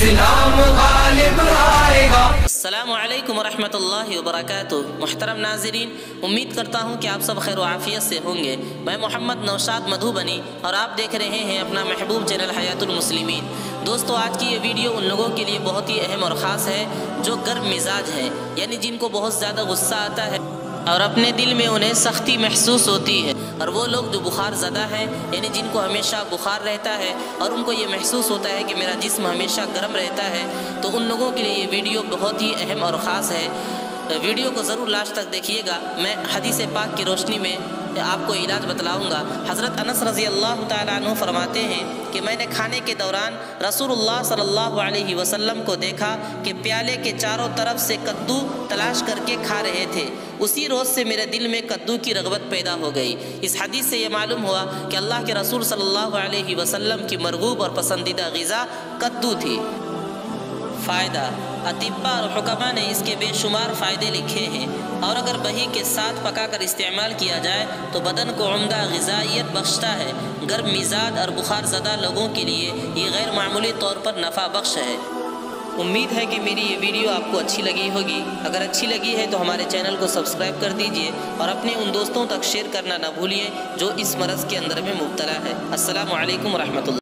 اسلام غالب آئے گا۔ السلام علیکم ورحمۃ اللہ وبرکاتہ۔ محترم ناظرین، امید کرتا ہوں کہ آپ سب خیر و عافیت سے ہوں گے۔ میں محمد نوشاد مدھوبنی اور آپ دیکھ رہے ہیں اپنا محبوب چینل حیات المسلمین۔ دوستو، آج کی یہ ویڈیو ان لوگوں کے لیے بہت ہی اہم اور خاص ہے جو گرم مزاج ہیں، یعنی جن کو بہت زیادہ غصہ آتا ہے اور اپنے دل میں انہیں سختی محسوس ہوتی ہے، اور وہ لوگ جو بخار زدہ ہیں، یعنی جن کو ہمیشہ بخار رہتا ہے اور ان کو یہ محسوس ہوتا ہے کہ میرا جسم ہمیشہ گرم رہتا ہے، تو ان لوگوں کے لیے یہ ویڈیو بہت ہی اہم اور خاص ہے۔ ویڈیو کو ضرور لاسٹ تک دیکھیے گا۔ میں حدیث پاک کی روشنی میں آپ کو علاج بتلاؤں گا۔ حضرت انس رضی اللہ تعالیٰ عنہ فرماتے ہیں کہ میں نے کھانے کے دوران رسول اللہ صلی اللہ علیہ وسلم کو دیکھا کہ پیالے کے چاروں طرف سے کدو تلاش کر کے کھا رہے تھے۔ اسی روز سے میرے دل میں کدو کی رغبت پیدا ہو گئی۔ اس حدیث سے یہ معلوم ہوا کہ اللہ کے رسول صلی اللہ علیہ وسلم کی مرغوب اور پسندیدہ غذا کدو تھی۔ فائدہ: اطباء اور حکماء نے اس کے بے شمار فائدے لکھے ہیں، اور اگر بہی کے ساتھ پکا کر استعمال کیا جائے تو بدن کو عمدہ غذائیت بخشتا ہے۔ گرم مزاج اور بخار زدہ لوگوں کے لیے یہ غیر معمولی طور پر نفع بخش ہے۔ امید ہے کہ میری یہ ویڈیو آپ کو اچھی لگی ہوگی۔ اگر اچھی لگی ہے تو ہمارے چینل کو سبسکرائب کر دیجئے اور اپنے ان دوستوں تک شیئر کرنا نہ بھولیے جو اس مرض کے اندر میں مبتلا ہے۔ السلام علیکم ورحمۃ اللہ۔